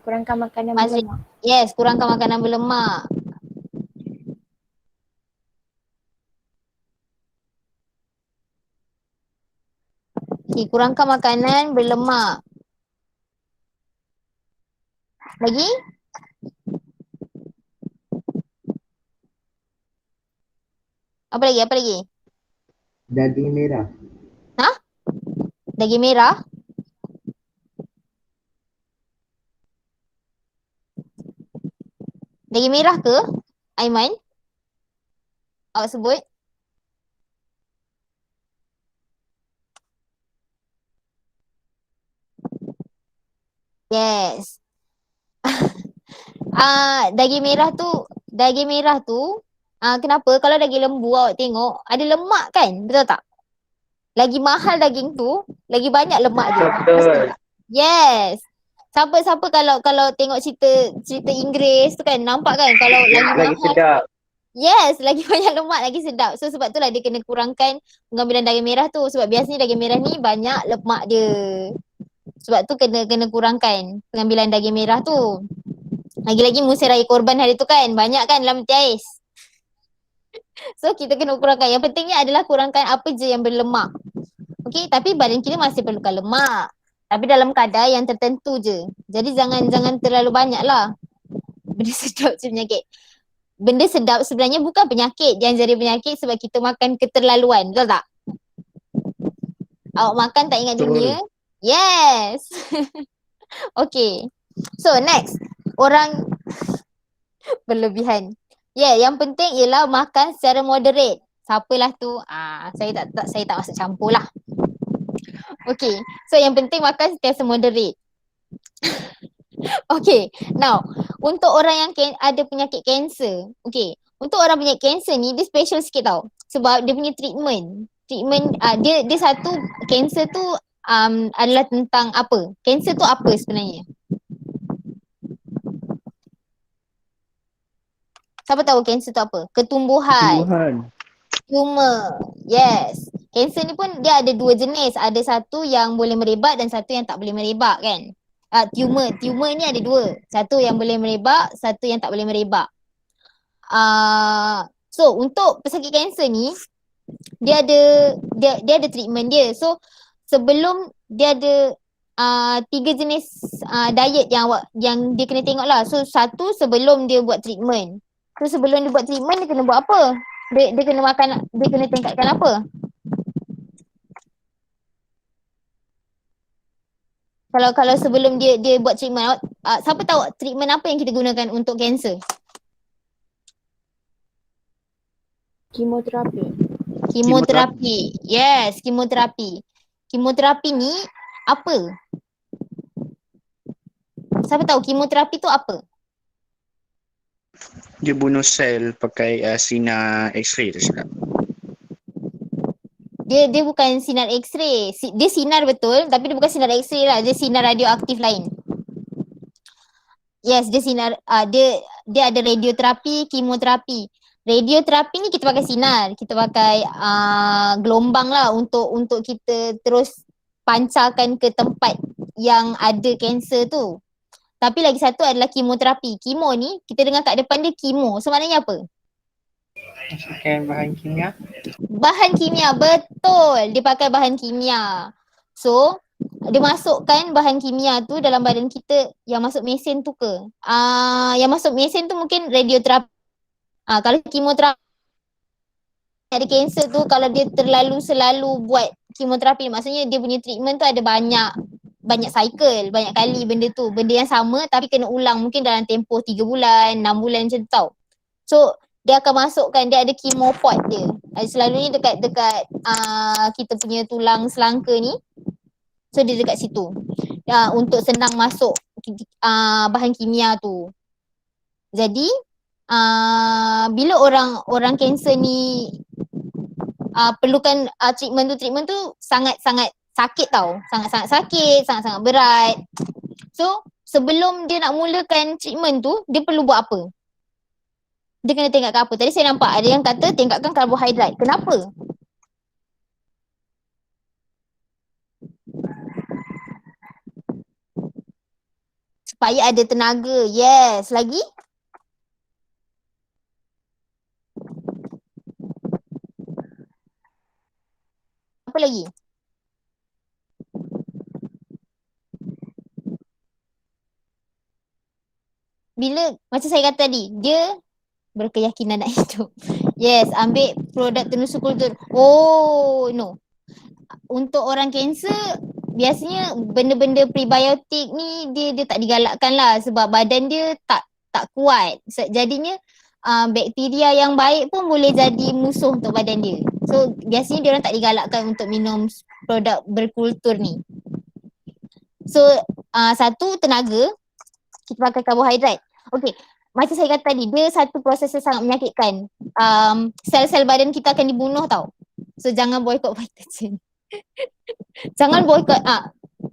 Kurangkan makanan Mazlin. berlemak. Yes, kurangkan makanan berlemak. Okay, kurangkan makanan berlemak. Lagi? Apa lagi? Apa lagi? Daging merah. Daging merah? Daging merah ke? Aiman? Awak sebut? Yes. Daging merah tu kenapa kalau daging lembu awak tengok ada lemak kan? Betul tak? Lagi mahal daging tu, lagi banyak lemak dia. Betul. Yes. Siapa-siapa kalau tengok cerita Inggeris tu kan, nampak kan kalau lagi Lagi mahal. sedap. Yes, lagi banyak lemak lagi sedap. So sebab itulah dia kena kurangkan pengambilan daging merah tu. Sebab biasanya daging merah ni banyak lemak dia. Sebab tu kena kurangkan pengambilan daging merah tu. Lagi-lagi musim raya korban hari tu kan, banyak kan dalam peti ais. So kita kena kurangkan. Yang pentingnya adalah kurangkan apa je yang berlemak. Okay, tapi badan kita masih perlukan lemak. Tapi dalam kadar yang tertentu je. Jadi jangan terlalu banyak lah. Benda sedap je penyakit. Benda sedap sebenarnya bukan penyakit. Yang jadi penyakit sebab kita makan keterlaluan. Betul tak? Awak makan tak ingat dunia. Yes. Okay. So next. Orang berlebihan. Yang penting ialah makan secara moderate. Siapalah tu? Saya tak masuk campur lah. Okay. So yang penting makan secara moderate. Okay. Now, untuk orang yang ada penyakit kanser. Okay. Untuk orang penyakit kanser ni, dia special sikit tau. Sebab dia punya treatment. Dia satu, kanser tu adalah tentang apa? Kanser tu apa sebenarnya? Siapa tahu kanser tu apa? Ketumbuhan. Tumor. Yes. Kanser ni pun dia ada dua jenis. Ada satu yang boleh merebak dan satu yang tak boleh merebak kan. Tumor ni ada dua. Satu yang boleh merebak, satu yang tak boleh merebak. So untuk pesakit kanser ni dia ada treatment dia. So sebelum dia ada 3 jenis diet yang dia kena tengok lah. So satu sebelum dia buat treatment. So sebelum dia buat treatment dia kena buat apa? Dia kena makan, dia kena tingkatkan apa? Kalau sebelum dia buat treatment, siapa tahu treatment apa yang kita gunakan untuk kanser? Kemoterapi. Yes, kemoterapi. Kemoterapi ni apa? Siapa tahu kemoterapi tu apa? Dia bunuh sel pakai sinar X-ray tu silap. Dia bukan sinar X-ray. Dia sinar betul tapi dia bukan sinar X-ray lah. Dia sinar radioaktif lain. Yes, dia sinar dia ada radioterapi, kemoterapi. Radioterapi ni kita pakai sinar, kita pakai gelombang lah untuk kita terus pancarkan ke tempat yang ada kanser tu. Tapi lagi satu adalah kemoterapi. Kemo ni kita dengar kat depan dia kemo. So maknanya apa? Masukkan bahan kimia. Bahan kimia, betul. Dia pakai bahan kimia. So dia masukkan bahan kimia tu dalam badan kita. Yang masuk mesin tu ke? Yang masuk mesin tu mungkin radioterapi. Kalau kemoterapi ada kanser tu, kalau dia selalu buat kemoterapi, maksudnya dia punya treatment tu ada banyak cycle, banyak kali benda tu. Benda yang sama tapi kena ulang mungkin dalam tempoh 3 bulan, 6 bulan macam tu tau. So dia akan masukkan, dia ada chemopod dia. Selalunya dekat kita punya tulang selangka ni. So dia dekat situ. Untuk senang masuk bahan kimia tu. Jadi bila orang kanser ni perlukan treatment tu sangat-sangat sakit tau. Sangat-sangat sakit, sangat-sangat berat. So sebelum dia nak mulakan treatment tu, dia perlu buat apa? Dia kena tingkatkan apa? Tadi saya nampak ada yang kata tingkatkan karbohidrat. Kenapa? Supaya ada tenaga. Yes. Lagi? Apa lagi? Bila, macam saya kata tadi, dia berkeyakinan nak hidup. Yes, ambil produk tenusuk kultur. Oh, no. Untuk orang kanser, biasanya benda-benda prebiotik ni dia tak digalakkan lah sebab badan dia tak kuat. Jadinya bakteria yang baik pun boleh jadi musuh untuk badan dia. So biasanya dia orang tak digalakkan untuk minum produk berkultur ni. So satu, tenaga. Kita pakai karbohidrat. Okay, macam saya kata tadi, dia satu proses yang sangat menyakitkan. Sel-sel badan kita akan dibunuh tau. So jangan boycott vitagen. Jangan boycott.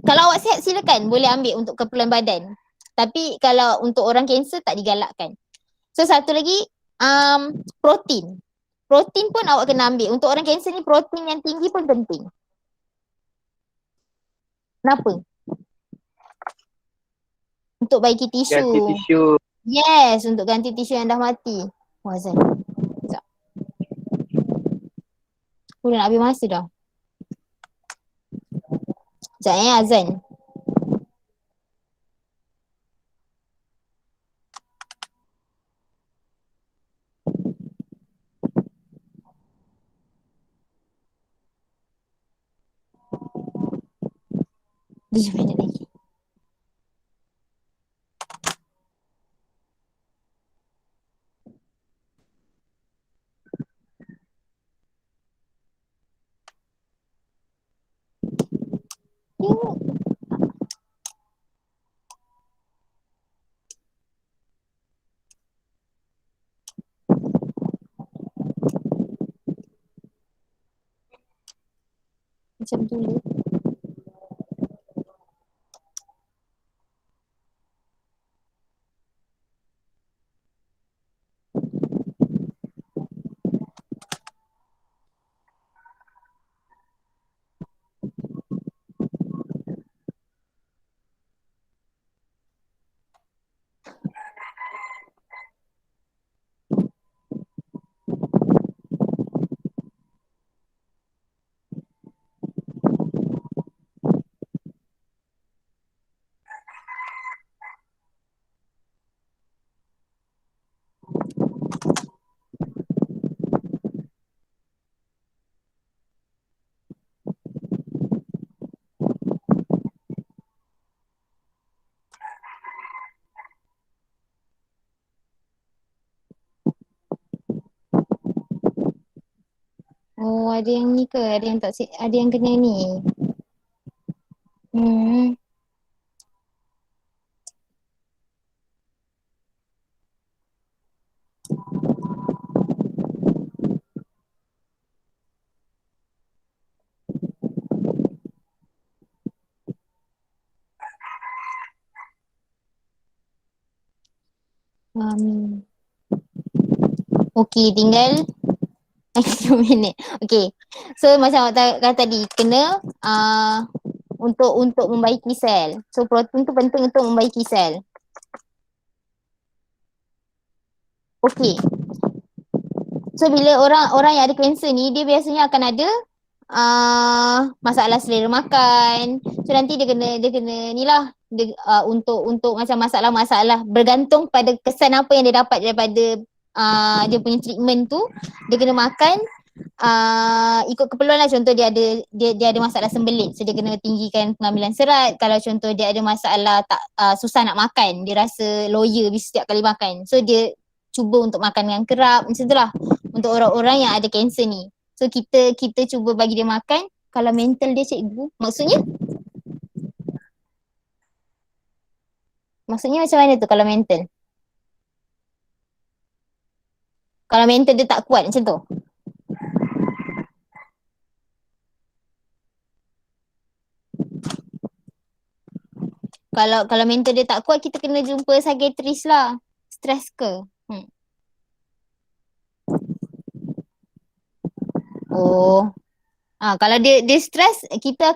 Kalau awak sihat silakan boleh ambil untuk keperluan badan. Tapi kalau untuk orang kanser tak digalakkan. So satu lagi protein. Protein pun awak kena ambil. Untuk orang kanser ni protein yang tinggi pun penting. Kenapa? Untuk bagi tisu. Ganti tisu. Yes, untuk ganti tisu yang dah mati. Azan. Sekejap. Aku dah nak habis masa dah. Sekejap azan. Tujuh minit lagi. Macam dulu. Oh, ada yang ni ke? Ada yang tak ada yang kena ni. Okay, tinggal 3 minit. Okay. So macam awak kata tadi, kena untuk membaiki sel. So protein tu penting untuk membaiki sel. Okay. So bila orang yang ada kanser ni, dia biasanya akan ada masalah selera makan. So nanti dia kena ni lah untuk macam masalah-masalah bergantung pada kesan apa yang dia dapat daripada dia punya treatment tu. Dia kena makan ikut keperluan lah. Contoh dia ada masalah sembelit, so dia kena tinggikan pengambilan serat. Kalau contoh dia ada masalah susah nak makan, dia rasa loya setiap kali makan, so dia cuba untuk makan dengan kerap. Macam tu lah untuk orang-orang yang ada kanser ni. So kita cuba bagi dia makan. Kalau mental dia cikgu, maksudnya macam mana tu kalau mental? Kalau mental dia tak kuat macam tu? Kalau mental dia tak kuat, kita kena jumpa psikiatris lah. Stres ke? Oh. Kalau dia stres, kita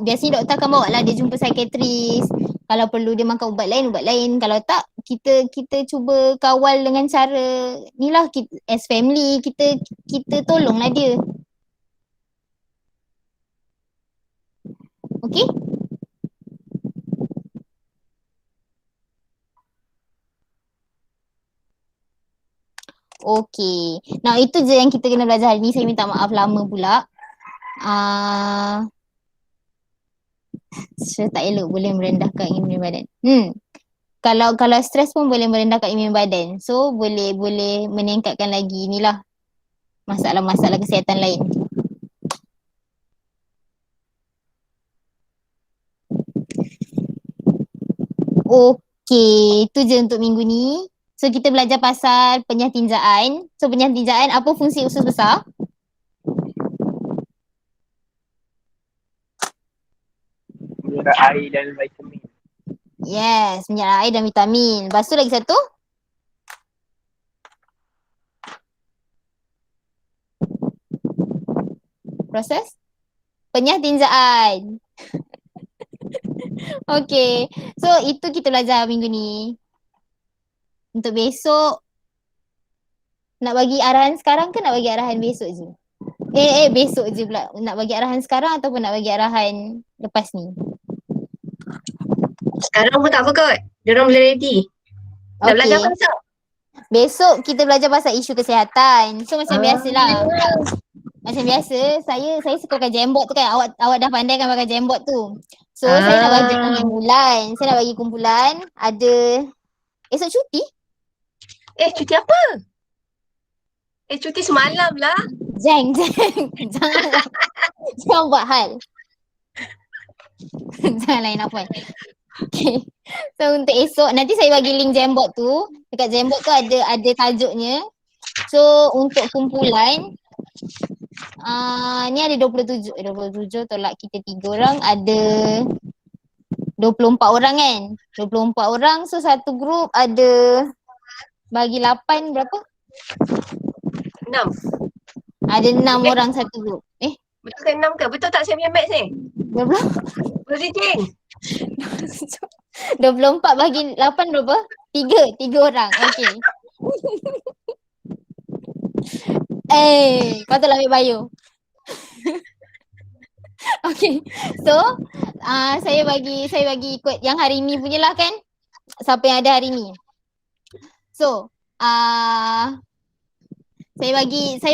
biasanya doktor akan bawa lah dia jumpa psikiatris. Kalau perlu dia makan ubat lain. Kalau tak, kita cuba kawal dengan cara ni lah, as family kita tolonglah dia. Okay? Okay. Nah, itu je yang kita kena belajar hari ni. Saya minta maaf lama pula. Tak elok, boleh merendahkan imun badan. Kalau stres pun boleh merendahkan imun badan. So boleh meningkatkan lagi inilah masalah-masalah kesihatan lain. Okay, itu je untuk minggu ni. So kita belajar pasal penyatinjaan. So penyatinjaan, apa fungsi usus besar? Menyerap air dan vitamin. Yes, menyerap air dan vitamin. Lepas tu lagi satu? Proses penyatinjaan. Okay, so itu kita belajar minggu ni. Untuk besok, nak bagi arahan sekarang ke nak bagi arahan besok je? Besok je pula. Nak bagi arahan sekarang ataupun nak bagi arahan lepas ni? Sekarang pun tak apa kot. Diorang boleh ready. Nak belajar apa besok? Besok kita belajar pasal isu kesihatan. So macam biasalah. Macam biasa, saya suka pakai Jamboard tu kan. Awak dah pandai kan pakai Jamboard tu. So saya nak bagi kumpulan. Saya nak bagi kumpulan. Ada esok cuti? Cuti apa? Cuti semalam lah. Jangan buat hal. Jangan lain apa. Okay. So untuk esok, nanti saya bagi link Jamboard tu. Dekat Jamboard tu ada tajuknya. So untuk kumpulan, ni ada 27 tolak kita 3 orang, ada 24 orang kan. 24 orang, so satu grup ada bagi 8 berapa? 6. Ada 6 orang satu grup. Betul kan 6 ke? Betul tak saya punya maths ni? Berapa? Boleh Jeng? 24 bagi 8 berapa? 3 orang. Okay. Patutlah ambil bio. Okay. So, saya bagi ikut yang hari ni punya lah kan. Siapa yang ada hari ni. So, saya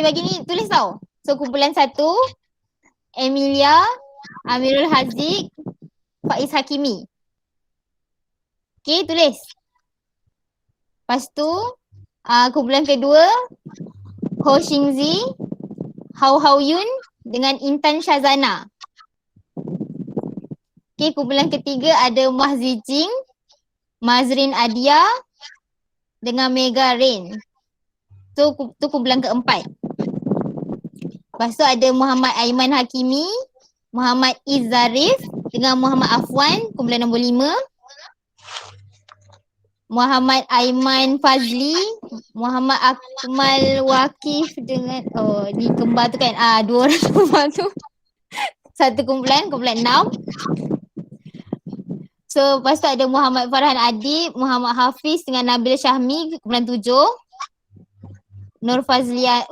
bagi ni tulis tau. So, kumpulan 1, Emilia, Amirul Haziq, Faiz Hakimi. Okay, tulis. Lepas tu, kumpulan kedua, Ho Xingzi, Hao Yun dengan Intan Shazana. Okay, kumpulan ketiga ada Mah Zijing, Mazrin Adia dengan Mega Rain. So, tu kumpulan keempat. Lepas tu ada Muhammad Aiman Hakimi, Muhammad Izzarif dengan Muhammad Afwan, kumpulan nombor 5. Muhammad Aiman Fazli, Muhammad Akmal Wakif dengan ni kembar tu kan. Dua orang kembar tu. Satu kumpulan 6. So lepas tu ada Muhammad Farhan Adib, Muhammad Hafiz dengan Nabil Syahmi kumpulan 7. Nur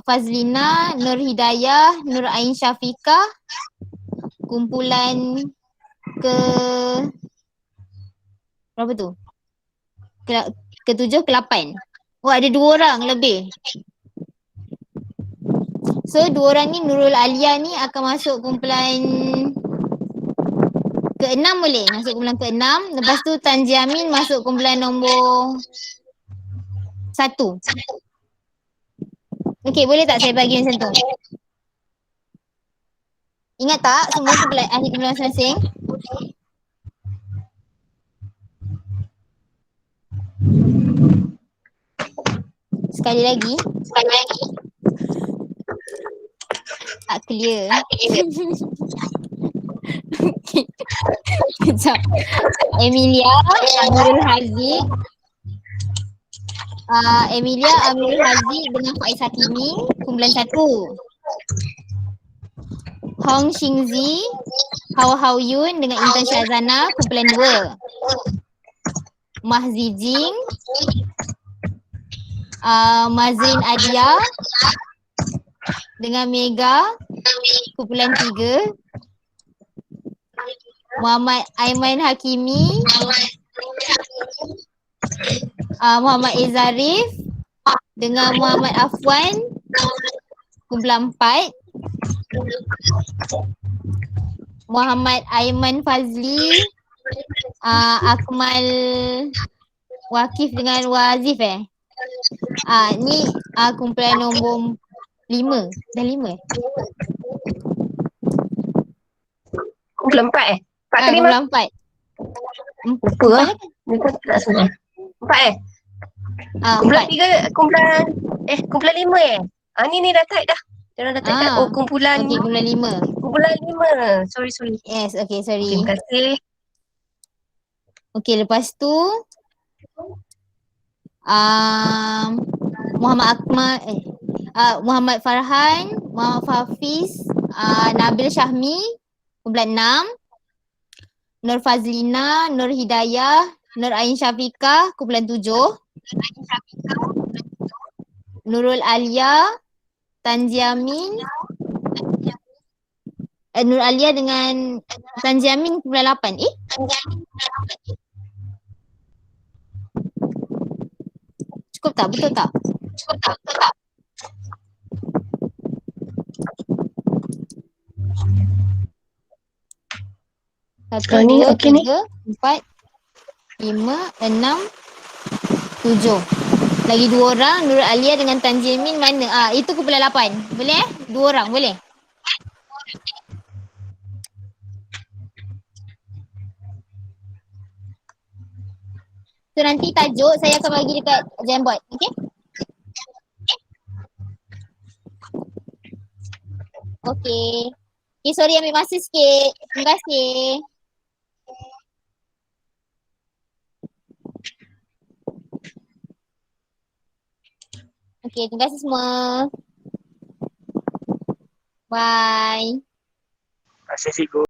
Fazlina, Nur Hidayah, Nur Ain Syafiqah kumpulan ke berapa tu? Ke-7 ke-8. Ada 2 orang lebih. So 2 orang ni Nurul Alia ni akan masuk kumpulan ke-6 boleh? Masuk kumpulan ke-6. Lepas tu Tanji Amin masuk kumpulan nombor 1. Okey, boleh tak saya bagi macam tu? Ingat tak semua kumpulan ahli kumpulan masing-masing? Sekali lagi. Tak clear. Okay. Sekejap. Emilia Amirul Haziq. Emilia Amirul Haziq dengan Faiz Hakimi kumpulan 1. Hong Xingzi, Hao Hao Yun dengan Intan Syazana kumpulan 2. Mah Zijing, Mazrin Adia dengan Mega kumpulan 3. Muhammad Aiman Hakimi, Muhammad Izarif dengan Muhammad Afwan kumpulan 4. Muhammad Aiman Fazli, Akmal Wakif dengan Wazif ni kumpulan nombor 5. Dah 5 Kumpulan 4 4 ke 5? Kumpulan 4. Lupa lah. Lupa tak semua. 4 kumpulan 3, kumpulan 5 ni dah type dah. Jangan dah type dah. Kumpulan Okey, kumpulan 5. Kumpulan 5. Sorry. Yes, okey, sorry. Terima kasih. Okey, lepas tu Muhammad Akmal Muhammad Farhan, Muhammad Hafiz, Nabil Syahmi kumpulan 6. Nur Fazlina, Nur Hidayah, Nur Ain Syafiqah kumpulan 7. Nurul Alia, Tanji Amin, Nur Alia dengan Tanji Amin kumpulan 8. Cukup tak? Betul tak? Satu, Ni dua, okey ni. 3, 4, 5, 6, 7. Lagi 2 orang, Nurul Alia dengan Tanji Amin mana? Itu kumpulan 8. Boleh 2 orang boleh? So nanti tajuk saya akan bagi dekat Jamboard, okey? Okey. Okay, sorry ambil masa sikit. Terima kasih. Okey, terima kasih semua. Bye. Terima kasih Cikgu.